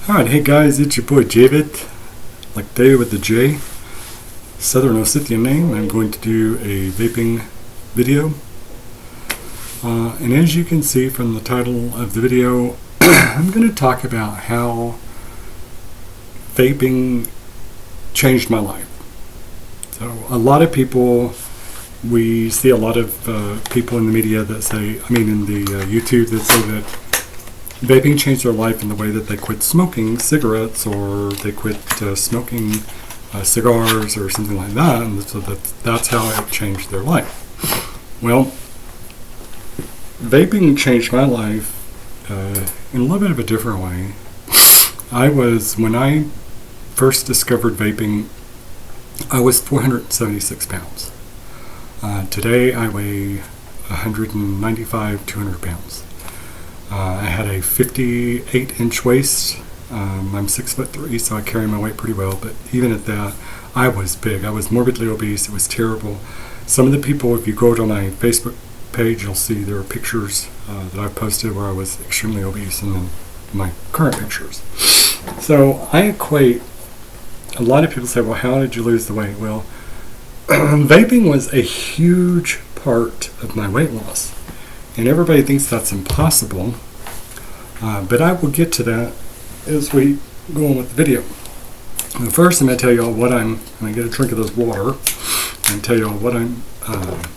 Alright, hey guys, it's your boy Javid, like David with the J, Southern Ossetian name. I'm going to do a vaping video. And as you can see from the title of the video, I'm going to talk about how vaping changed my life. So a lot of people, we see a lot of people in the media that say, in the YouTube that say that vaping changed their life in the way that they quit smoking cigarettes or they quit smoking cigars or something like that, and so that's how it changed their life. Well, vaping changed my life in a little bit of a different way. When I first discovered vaping, I was 476 pounds. Today I weigh 195, 200 pounds. I had a 58-inch waist. I'm 6'3", so I carry my weight pretty well, but even at that, I was big. I was morbidly obese. It was terrible. Some of the people, if you go to my Facebook page, you'll see there are pictures that I've posted where I was extremely obese, and then my current pictures. So I equate, a lot of people say, well, how did you lose the weight? Well, vaping was a huge part of my weight loss. And everybody thinks that's impossible, but I will get to that as we go on with the video. And first, I'm going to tell you all what I'm going to get a drink of this water and tell you all what I'm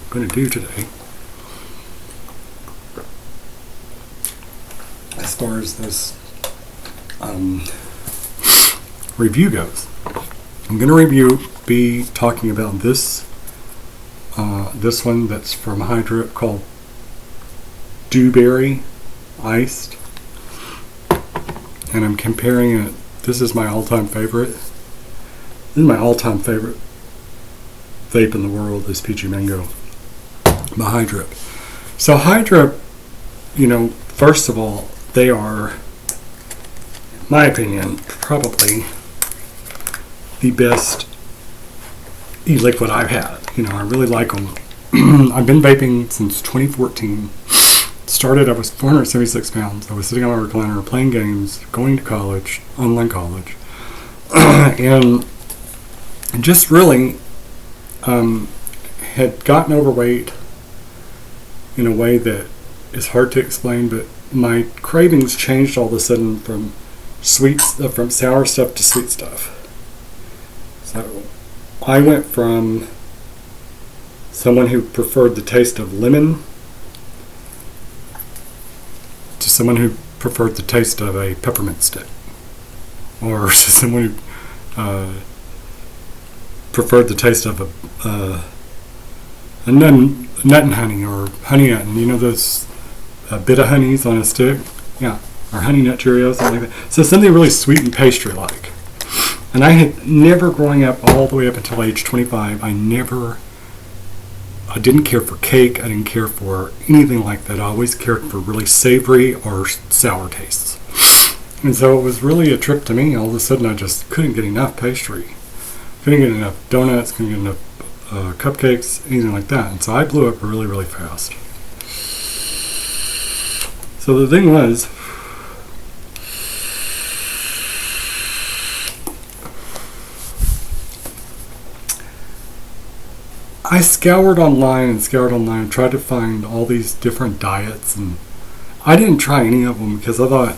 going to do today. As far as this review goes, I'm going to be talking about this one that's from Hydra called Dewberry Iced, and I'm comparing it. This is my all-time favorite. This is my all-time favorite vape in the world, is Peachy Mango by Hydra. So Hydra, first of all, they are, in my opinion, probably the best e-liquid I've had. I really like them. I've been vaping since 2014. I was 476 pounds. I was sitting on my recliner playing games, going to college, online college, and just really had gotten overweight in a way that is hard to explain, but my cravings changed all of a sudden from from sour stuff to sweet stuff. So I went from someone who preferred the taste of lemon to someone who preferred the taste of a peppermint stick, or to someone who preferred the taste of a nut and honey, or honey nut, and those bit of honeys on a stick, or honey nut Cheerios, something like that. So something really sweet and pastry-like. And I had never, growing up all the way up until age 25, I didn't care for cake. I didn't care for anything like that. I always cared for really savory or sour tastes. And so it was really a trip to me. All of a sudden, I just couldn't get enough pastry. Couldn't get enough donuts, couldn't get enough cupcakes, anything like that. And so I blew up really, really fast. So the thing was, I scoured online, tried to find all these different diets, and I didn't try any of them because I thought,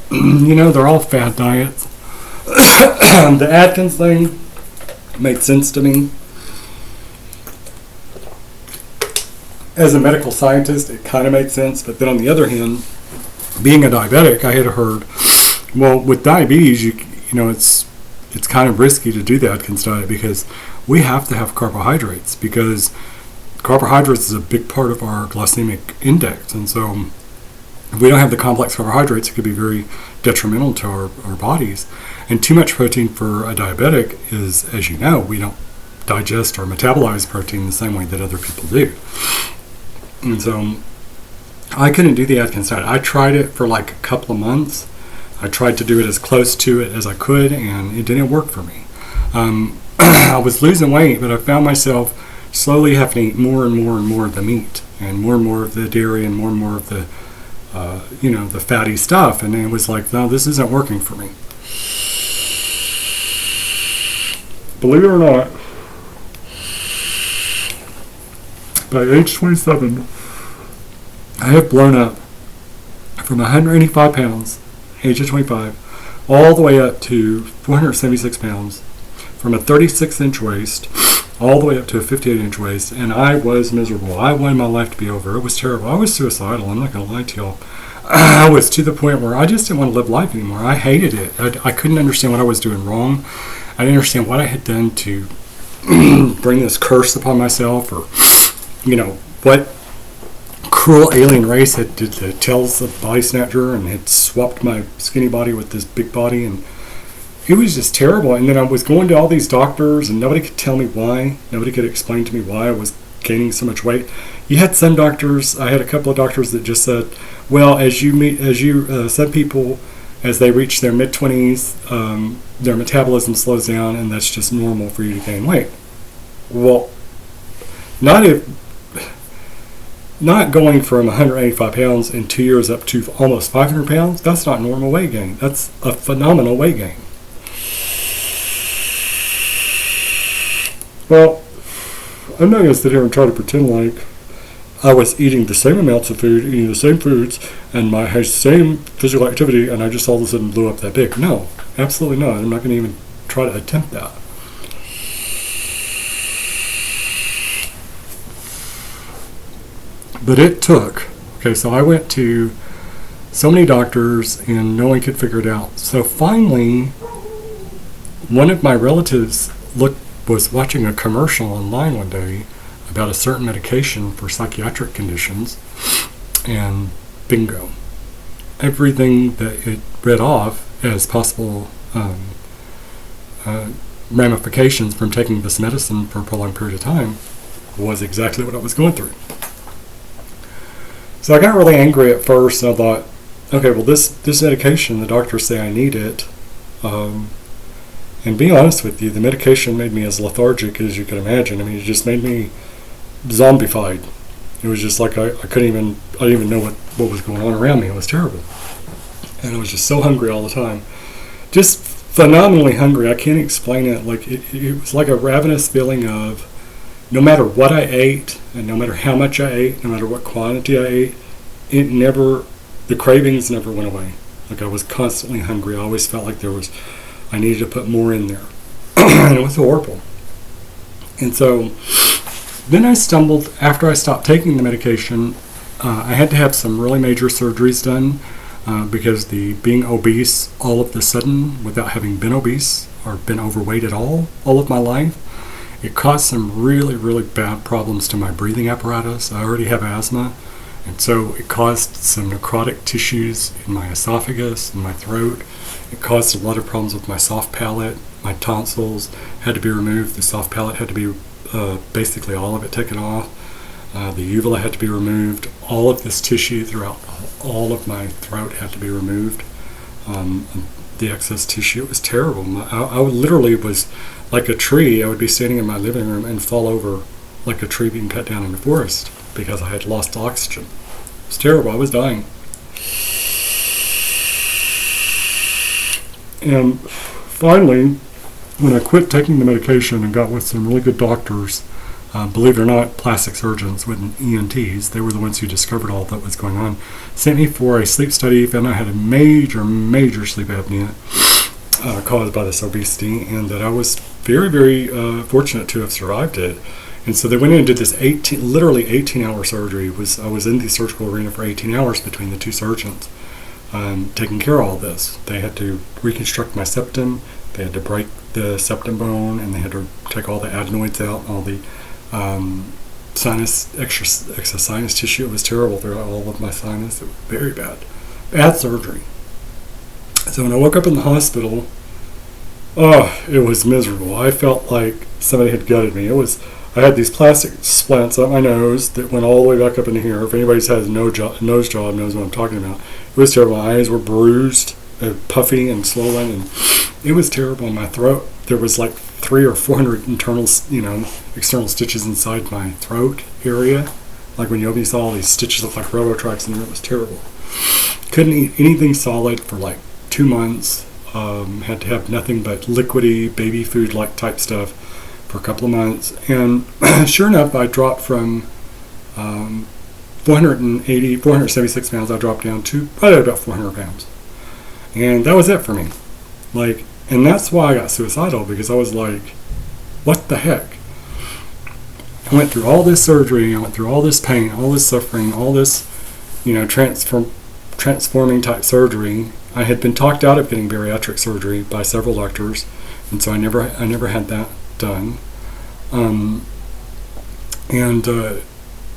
they're all fad diets. The Atkins thing made sense to me. As a medical scientist, it kind of made sense, but then on the other hand, being a diabetic, I had heard, well, with diabetes, it's kind of risky to do the Atkins diet because we have to have carbohydrates, because carbohydrates is a big part of our glycemic index. And so if we don't have the complex carbohydrates, it could be very detrimental to our bodies. And too much protein for a diabetic is, as you know, we don't digest or metabolize protein the same way that other people do. And so I couldn't do the Atkins diet. I tried it for like a couple of months. I tried to do it as close to it as I could, and it didn't work for me. I was losing weight, but I found myself slowly having to eat more and more of the meat, and more of the dairy, and more of the the fatty stuff. And it was like, no, this isn't working for me. Believe it or not, by age 27, I have blown up from 185 pounds, age of 25, all the way up to 476 pounds, from a 36-inch waist all the way up to a 58-inch waist, and I was miserable. I wanted my life to be over. It was terrible. I was suicidal. I'm not going to lie to y'all. I was to the point where I just didn't want to live life anymore. I hated it. I couldn't understand what I was doing wrong. I didn't understand what I had done to bring this curse upon myself, or, what cruel alien race had did the tails of body snatcher and had swapped my skinny body with this big body, and it was just terrible. And then I was going to all these doctors, and nobody could tell me why. Nobody could explain to me why I was gaining so much weight. You had some doctors. I had a couple of doctors that just said, "Well, some people, as they reach their mid-20s, their metabolism slows down, and that's just normal for you to gain weight." Well, not going from 185 pounds in 2 years up to almost 500 pounds. That's not normal weight gain. That's a phenomenal weight gain. Well, I'm not going to sit here and try to pretend like I was eating the same amounts of food, eating the same foods, and I had the same physical activity, and I just all of a sudden blew up that big. No, absolutely not. I'm not going to even try to attempt that. But it took. Okay, so I went to so many doctors, and no one could figure it out. So finally, one of my relatives was watching a commercial online one day about a certain medication for psychiatric conditions, and bingo. Everything that it read off as possible ramifications from taking this medicine for a prolonged period of time was exactly what I was going through. So I got really angry at first, and I thought, okay, well, this medication, the doctors say I need it. And be honest with you, the medication made me as lethargic as you could imagine. I mean, it just made me zombified. It was just like I didn't even know what was going on around me. It was terrible. And I was just so hungry all the time. Just phenomenally hungry. I can't explain it. Like it was like a ravenous feeling of no matter what I ate, and no matter how much I ate, no matter what quantity I ate, the cravings never went away. Like I was constantly hungry. I always felt like I needed to put more in there. And it was horrible. And so then I stumbled, after I stopped taking the medication, I had to have some really major surgeries done because being obese all of a sudden, without having been obese or been overweight at all of my life, it caused some really, really bad problems to my breathing apparatus. I already have asthma, and so it caused some necrotic tissues in my esophagus and my throat. It caused a lot of problems with my soft palate. My tonsils had to be removed. The soft palate had to be basically all of it taken off. The uvula had to be removed. All of this tissue throughout all of my throat had to be removed. The excess tissue, it was terrible. I literally was like a tree. I would be standing in my living room and fall over like a tree being cut down in the forest because I had lost oxygen. It was terrible. I was dying. And finally, when I quit taking the medication and got with some really good doctors, believe it or not, plastic surgeons with ENTs, they were the ones who discovered all that was going on, sent me for a sleep study, found I had a major, major sleep apnea caused by this obesity, and that I was very, very fortunate to have survived it. And so they went in and did this literally 18-hour surgery. I was in the surgical arena for 18 hours between the two surgeons. Taking care of all this. They had to reconstruct my septum, they had to break the septum bone, and they had to take all the adenoids out, all the extra sinus tissue. It was terrible throughout all of my sinus. It was very bad. Bad surgery. So when I woke up in the hospital, it was miserable. I felt like somebody had gutted me. I had these plastic splants up my nose that went all the way back up into here. If anybody's had a nose job knows what I'm talking about. It was terrible. My eyes were bruised, puffy and swollen, and it was terrible. In my throat, there was like 300 or 400 internal, external stitches inside my throat area. Like when you saw all these stitches look like railroad tracks, and it was terrible. Couldn't eat anything solid for like 2 months. Had to have nothing but liquidy, baby food like type stuff for a couple of months. And sure enough, I dropped from 476 pounds, I dropped down to probably about 400 pounds. And that was it for me. Like, and that's why I got suicidal, because I was like, what the heck? I went through all this surgery, I went through all this pain, all this suffering, all this, transforming type surgery. I had been talked out of getting bariatric surgery by several doctors, and so I never had that done.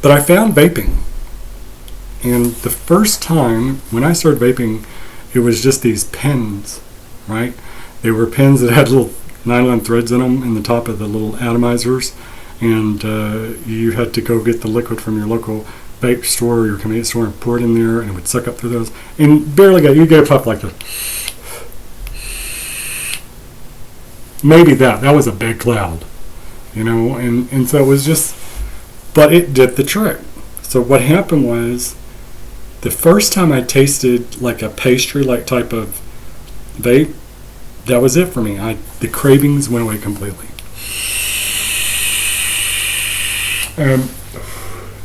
But I found vaping. And the first time when I started vaping, it was just these pens, right? They were pens that had little nylon threads in them in the top of the little atomizers, and you had to go get the liquid from your local vape store or your convenience store and pour it in there, and it would suck up through those. And you get a puff like this. Maybe that was a big cloud, and so it was just, but it did the trick. So what happened was, the first time I tasted like a pastry-like type of vape, that was it for me. The cravings went away completely. And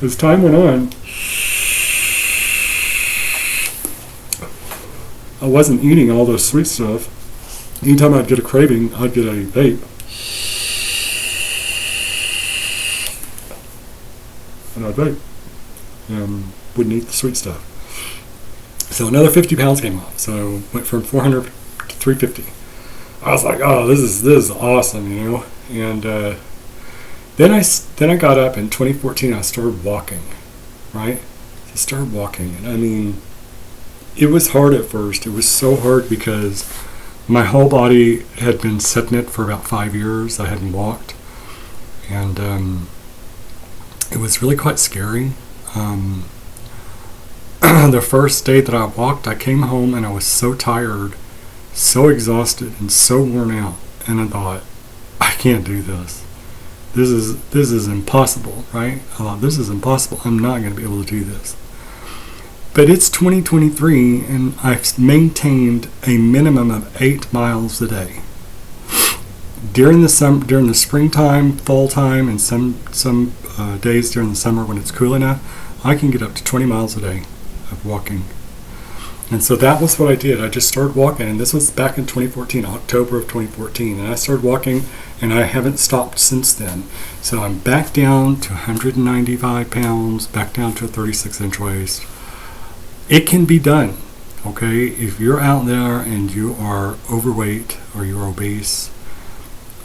as time went on, I wasn't eating all those sweet stuff. Anytime I'd get a craving, I'd get a vape. And I'd vape. Wouldn't eat the sweet stuff. So another 50 pounds came off. So went from 400 to 350. I was like, oh, this is awesome, And then I got up in 2014. I started walking, right? I started walking, and I mean, it was hard at first. It was so hard because my whole body had been sitting it for about 5 years. I hadn't walked, and it was really quite scary. The first day that I walked, I came home and I was so tired, so exhausted, and so worn out. And I thought, I can't do this. This is impossible, right? I thought, this is impossible. I'm not going to be able to do this. But it's 2023, and I've maintained a minimum of 8 miles a day. During the springtime, fall time, and some days during the summer when it's cool enough, I can get up to 20 miles a day of walking. And so that was what I did. I just started walking, and this was back in 2014, October of 2014. And I started walking, and I haven't stopped since then. So I'm back down to 195 pounds, back down to a 36-inch waist. It can be done, okay? If you're out there and you are overweight or you're obese,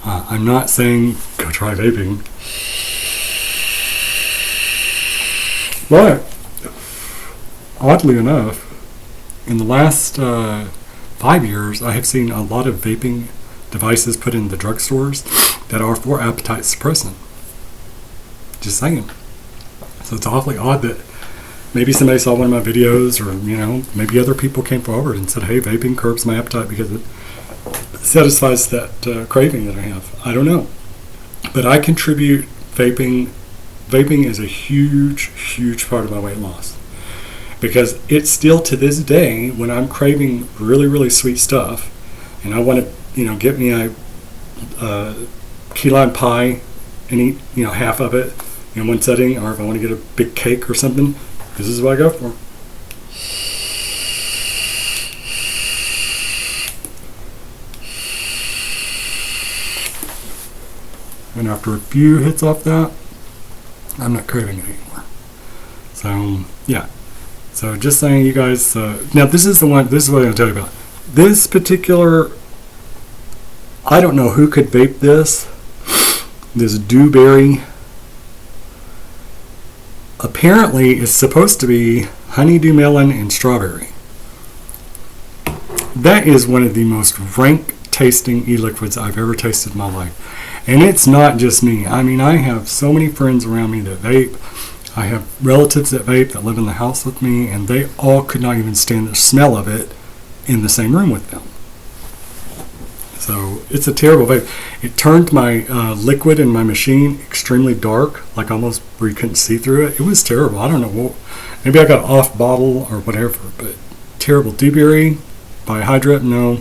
I'm not saying go try vaping. But, oddly enough, in the last 5 years, I have seen a lot of vaping devices put in the drugstores that are for appetite suppressant. Just saying. So it's awfully odd that maybe somebody saw one of my videos, or maybe other people came forward and said, hey, vaping curbs my appetite because it satisfies that craving that I have. I don't know. But I contribute vaping. Vaping is a huge, huge part of my weight loss. Because it's still to this day, when I'm craving really, really sweet stuff, and I want to, get me a key lime pie and eat, half of it in one setting, or if I want to get a big cake or something, this is what I go for. And after a few hits off that, I'm not craving it anymore. So, yeah. So just saying, you guys, now this is what I'm going to tell you about. This particular, I don't know who could vape this dewberry. Apparently it's supposed to be honeydew melon and strawberry. That is one of the most rank tasting e-liquids I've ever tasted in my life. And it's not just me. I mean, I have so many friends around me that vape. I have relatives that vape that live in the house with me, and they all could not even stand the smell of it in the same room with them. So it's a terrible vape. It turned my liquid in my machine extremely dark, like almost where you couldn't see through it. It was terrible. I don't know. Maybe I got off bottle or whatever, but terrible. Dewberry by Hydra, no.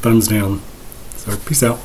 thumbs down. So peace out.